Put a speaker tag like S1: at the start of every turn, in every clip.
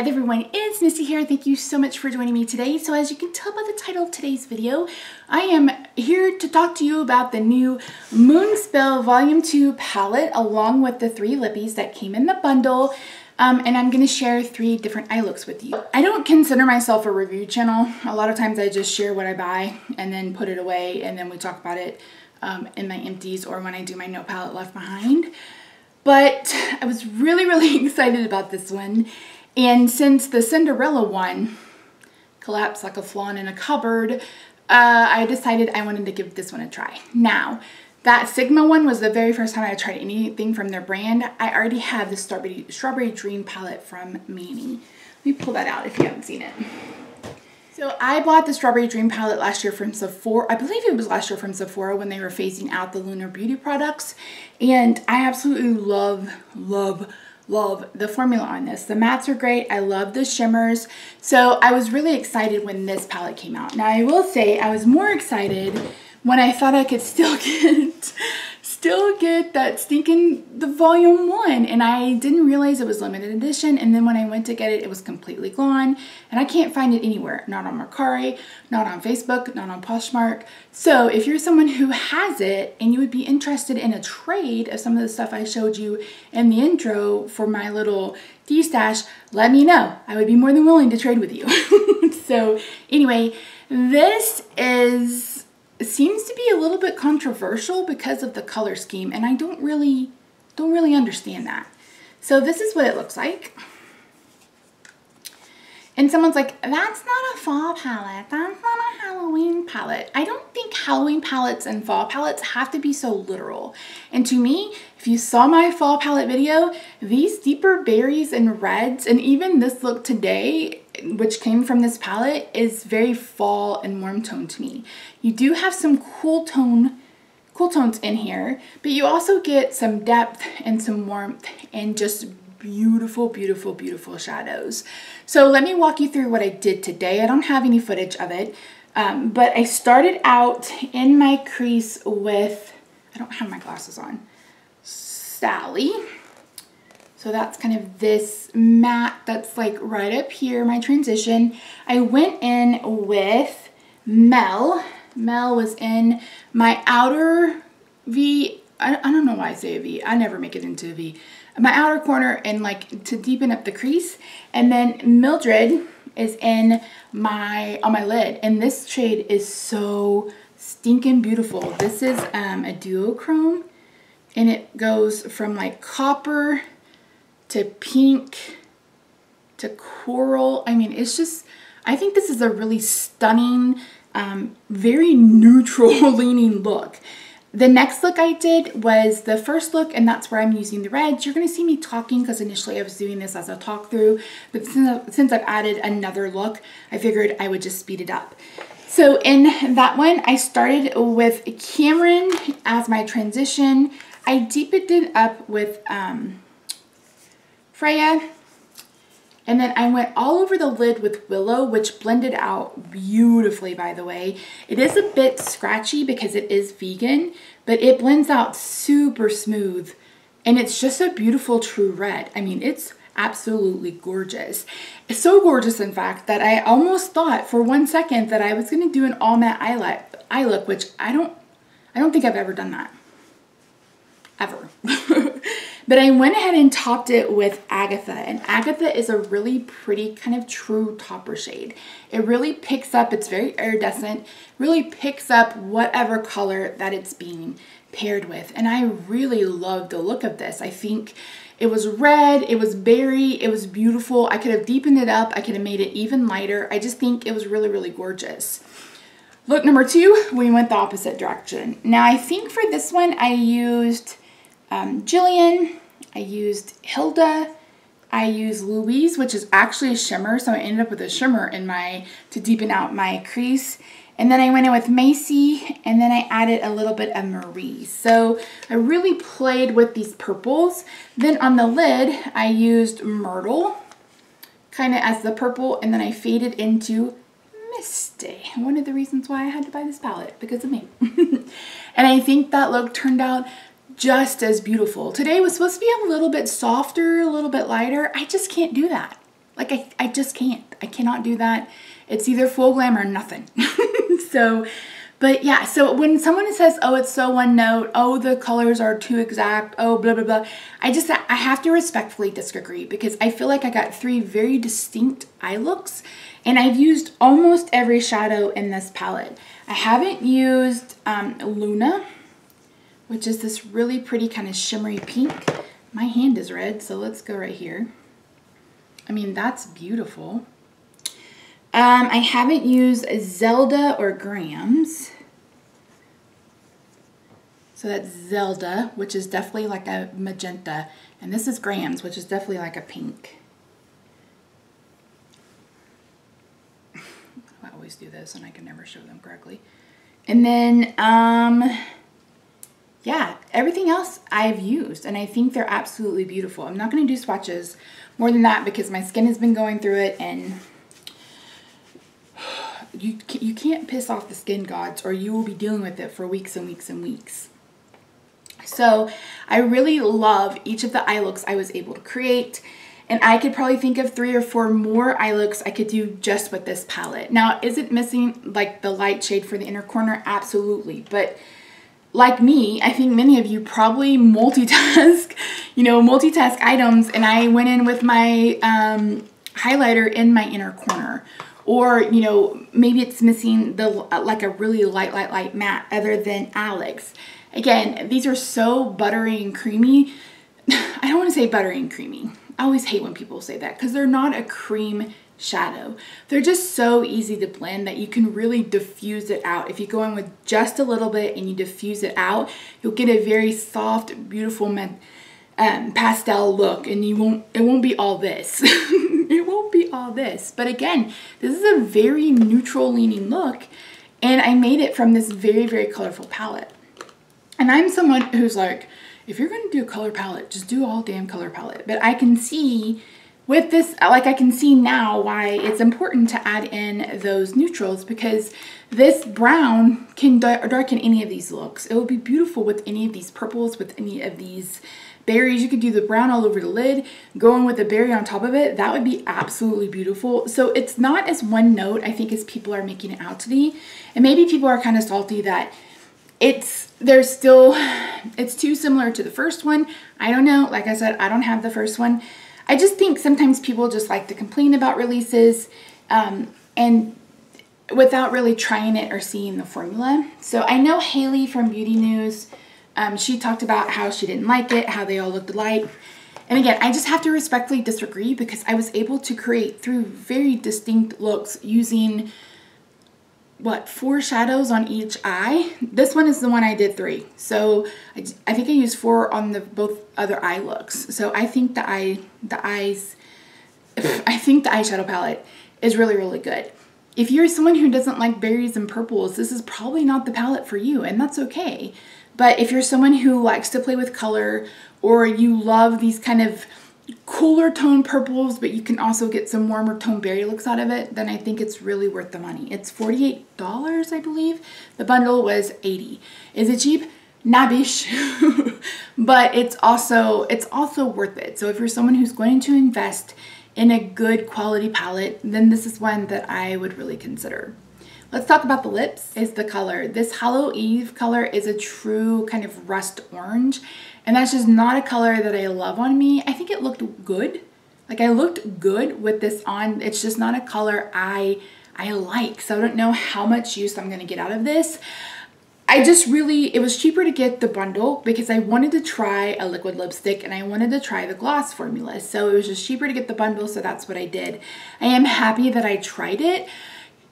S1: Hi there everyone, it's Missy here. Thank you so much for joining me today. So as you can tell by the title of today's video, I am here to talk to you about the new Moonspell Volume 2 palette along with the 3 lippies that came in the bundle. And I'm going to share 3 different eye looks with you. I don't consider myself a review channel. A lot of times I just share what I buy and then put it away and then we talk about it in my empties or when I do my no palette left behind. But I was really excited about this one. And since the Cinderella one collapsed like a flawn in a cupboard, I decided I wanted to give this one a try. Now, that Sigma one was the very first time I tried anything from their brand. I already have the Strawberry Dream palette from Manny. Let me pull that out if you haven't seen it. So I bought the Strawberry Dream palette last year from Sephora. I believe it was last year from Sephora when they were phasing out the Lunar Beauty products. And I absolutely love the formula on this. The mattes are great. I love the shimmers. So I was really excited when this palette came out. Now I will say I was more excited when I thought I could still get that stinking the volume 1, and I didn't realize it was limited edition. And then when I went to get it, it was completely gone and I can't find it anywhere. Not on Mercari, not on Facebook, not on Poshmark. So if you're someone who has it and you would be interested in a trade of some of the stuff I showed you in the intro for my little D-stash, let me know. I would be more than willing to trade with you. So anyway, this seems to be a little bit controversial because of the color scheme, and I don't really understand that. So this is what it looks like. And someone's like, that's not a fall palette, that's not a Halloween palette. I don't think Halloween palettes and fall palettes have to be so literal. And to me, if you saw my fall palette video, these deeper berries and reds, and even this look today, which came from this palette, is very fall and warm tone to me. You do have some cool tones in here, but you also get some depth and some warmth and just beautiful shadows. So let me walk you through what I did today. I don't have any footage of it, but I started out in my crease with, I don't have my glasses on, Sally. So that's kind of this matte that's like right up here, my transition. I went in with Mel. Mel was in my outer V. I don't know why I say a V. I never make it into a V. My outer corner and like to deepen up the crease. And then Mildred is in on my lid. And this shade is so stinking beautiful. This is a duochrome. And it goes from like copper to pink to coral. I mean, it's just, I think this is a really stunning, very neutral leaning look. The next look I did was the first look, and that's where I'm using the reds. You're going to see me talking because initially I was doing this as a talk through, but since I've added another look, I figured I would just speed it up. So in that one, I started with Cameron as my transition. I deepened it up with Freya, and then I went all over the lid with Willow, which blended out beautifully, by the way. It is a bit scratchy because it is vegan, but it blends out super smooth, and it's just a beautiful true red. I mean, it's absolutely gorgeous. It's so gorgeous, in fact, that I almost thought for 1 second that I was going to do an all matte eye look, which I don't think I've ever done that. Ever. But I went ahead and topped it with Agatha, and Agatha is a really pretty kind of true topper shade. It really picks up, it's very iridescent, really picks up whatever color that it's being paired with. And I really love the look of this. I think it was red, it was berry, it was beautiful. I could have deepened it up, I could have made it even lighter. I just think it was really gorgeous. Look number 2, we went the opposite direction. Now I think for this one I used Jillian, I used Hilda, I used Louise, which is actually a shimmer, so I ended up with a shimmer in to deepen out my crease. And then I went in with Macy, and then I added a little bit of Marie. So I really played with these purples. Then on the lid, I used Myrtle, kind of as the purple, and then I faded into Misty. One of the reasons why I had to buy this palette, because of me. And I think that look turned out just as beautiful. Today was supposed to be a little bit softer, a little bit lighter. I just can't do that. Like I just can't. I cannot do that. It's either full glam or nothing. So, but yeah, so when someone says, oh, it's so one note, oh, the colors are too exact, oh, blah, blah, blah, I have to respectfully disagree, because I feel like I got 3 very distinct eye looks, and I've used almost every shadow in this palette. I haven't used Luna, which is this really pretty kind of shimmery pink. My hand is red, so let's go right here. I mean, that's beautiful. I haven't used Zelda or Grams. So that's Zelda, which is definitely like a magenta. And this is Grams, which is definitely like a pink. I always do this and I can never show them correctly. And then, yeah, everything else I've used, and I think they're absolutely beautiful. I'm not going to do swatches more than that because my skin has been going through it, and you can't piss off the skin gods, or you will be dealing with it for weeks and weeks and weeks. So I really love each of the eye looks I was able to create, and I could probably think of 3 or 4 more eye looks I could do just with this palette. Now, is it missing like the light shade for the inner corner? Absolutely. But like me, I think many of you probably multitask, multitask items, and I went in with my highlighter in my inner corner. Or, maybe it's missing the like a really light matte other than Alex. Again, these are so buttery and creamy. I don't want to say buttery and creamy. I always hate when people say that because they're not a cream shadow. They're just so easy to blend that you can really diffuse it out. If you go in with just a little bit and you diffuse it out, you'll get a very soft, beautiful pastel look, and it won't be all this. It won't be all this. But again, this is a very neutral leaning look, and I made it from this very, very colorful palette. And I'm someone who's like, if you're going to do a color palette, just do all damn color palette. But I can see with this, like I can see now why it's important to add in those neutrals, because this brown can darken any of these looks. It will be beautiful with any of these purples, with any of these berries. You could do the brown all over the lid, go in with a berry on top of it. That would be absolutely beautiful. So it's not as one note, I think, as people are making it out to be. And maybe people are kind of salty that it's too similar to the first one. I don't know. Like I said, I don't have the first one. I just think sometimes people just like to complain about releases and without really trying it or seeing the formula. So I know Haley from Beauty News, she talked about how she didn't like it, how they all looked alike. And again, I just have to respectfully disagree, because I was able to create 3 very distinct looks using, what, 4 shadows on each eye. This one is the one I did 3. So I think I used 4 on the both other eye looks. So I think the eyeshadow palette is really, really good. If you're someone who doesn't like berries and purples, this is probably not the palette for you, and that's okay. But if you're someone who likes to play with color, or you love these kind of cooler tone purples, but you can also get some warmer tone berry looks out of it, then I think it's really worth the money. It's $48, I believe. The bundle was $80. Is it cheap? Nabish. But it's also worth it. So if you're someone who's going to invest in a good quality palette, then this is one that I would really consider. Let's talk about the lips. Is the color. This Hollow Eve color is a true kind of rust orange, and that's just not a color that I love on me. I think it looked good. Like, I looked good with this on. It's just not a color I like, so I don't know how much use I'm going to get out of this. It was cheaper to get the bundle because I wanted to try a liquid lipstick and I wanted to try the gloss formula. So it was just cheaper to get the bundle, so that's what I did. I am happy that I tried it.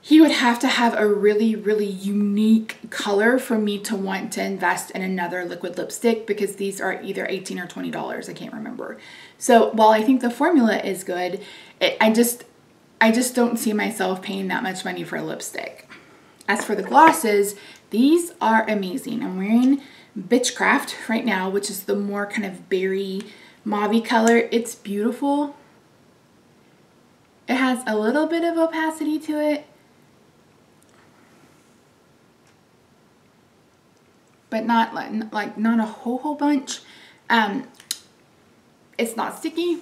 S1: He would have to have a really, really unique color for me to want to invest in another liquid lipstick, because these are either $18 or $20. I can't remember. So while I think the formula is good, I just don't see myself paying that much money for a lipstick. As for the glosses, these are amazing. I'm wearing Bitchcraft right now, which is the more kind of berry mauve color. It's beautiful. It has a little bit of opacity to it, but not not a whole bunch. It's not sticky.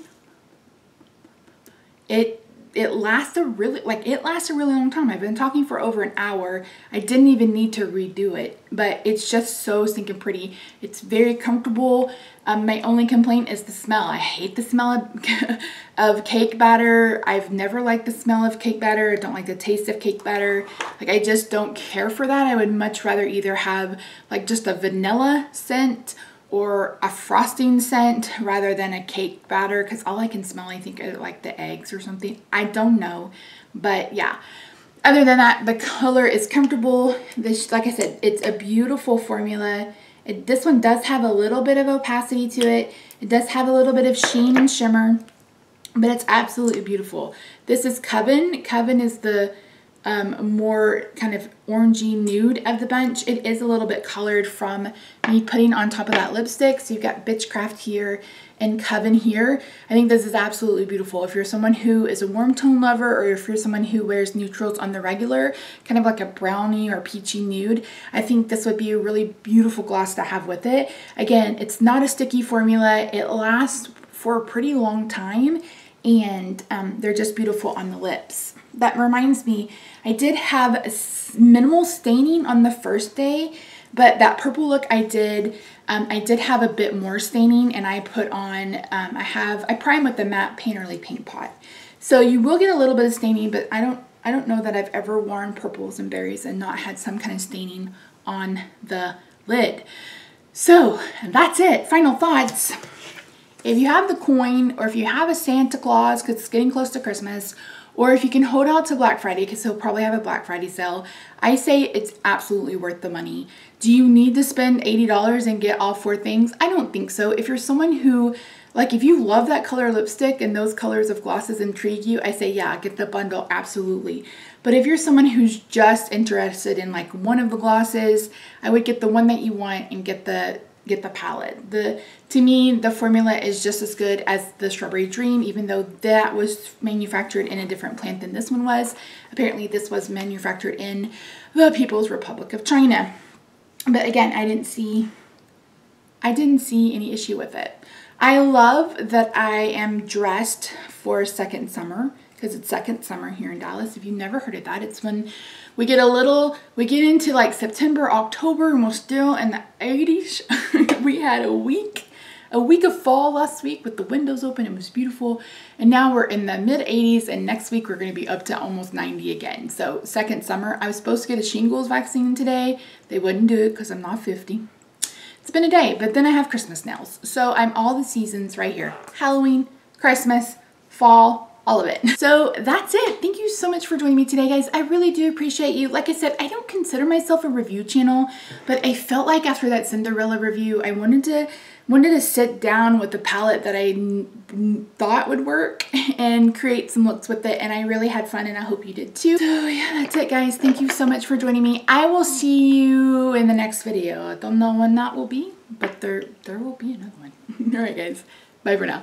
S1: It it lasts a really long time. I've been talking for over an hour. I didn't even need to redo it, but it's just so stinking pretty. It's very comfortable. My only complaint is the smell. I hate the smell of cake batter. I've never liked the smell of cake batter. I don't like the taste of cake batter. Like, I just don't care for that. I would much rather either have like just a vanilla scent or a frosting scent rather than a cake batter, because all I can smell, I think, are like the eggs or something. I don't know, but yeah. Other than that, the color is comfortable. This, like I said, it's a beautiful formula. This one does have a little bit of opacity to it. It does have a little bit of sheen and shimmer, but it's absolutely beautiful. This is Coven. Coven is the more kind of orangey nude of the bunch. It is a little bit colored from me putting on top of that lipstick. So you've got Bitchcraft here and Coven here. I think this is absolutely beautiful. If you're someone who is a warm tone lover, or if you're someone who wears neutrals on the regular, kind of like a brownie or peachy nude, I think this would be a really beautiful gloss to have with it. Again, it's not a sticky formula. It lasts for a pretty long time, and they're just beautiful on the lips. That reminds me, I did have minimal staining on the first day, but that purple look I did have a bit more staining, and I put on, I prime with the matte Painterly paint pot. So you will get a little bit of staining, but I don't know that I've ever worn purples and berries and not had some kind of staining on the lid. So that's it. Final thoughts. If you have the coin, or if you have a Santa Claus, because it's getting close to Christmas, or if you can hold out to Black Friday, because he'll probably have a Black Friday sale, I say it's absolutely worth the money. Do you need to spend $80 and get all 4 things? I don't think so. If you're someone who, like, if you love that color lipstick and those colors of glosses intrigue you, I say, yeah, get the bundle, absolutely. But if you're someone who's just interested in like one of the glosses, I would get the one that you want and get the palette. To me, the formula is just as good as the Strawberry Dream, even though that was manufactured in a different plant than this one was. Apparently this was manufactured in the People's Republic of China. But again, I didn't see any issue with it. I love that I am dressed for second summer, because it's second summer here in Dallas. If you've never heard of that, it's when we get into like September, October, and we're still in the 80s. We had a week of fall last week with the windows open. It was beautiful. And now we're in the mid 80s, and next week we're going to be up to almost 90 again. So second summer. I was supposed to get a shingles vaccine today. They wouldn't do it because I'm not 50. It's been a day, but then I have Christmas nails. So I'm all the seasons right here. Halloween, Christmas, fall, all of it. So that's it. Thank you so much for joining me today, guys. I really do appreciate you. Like I said, I don't consider myself a review channel, but I felt like after that Cinderella review, I wanted to sit down with the palette that I thought would work and create some looks with it, and I really had fun, and I hope you did too. So yeah, that's it, guys. Thank you so much for joining me. I will see you in the next video. I don't know when that will be, but there will be another one. All right, guys. Bye for now.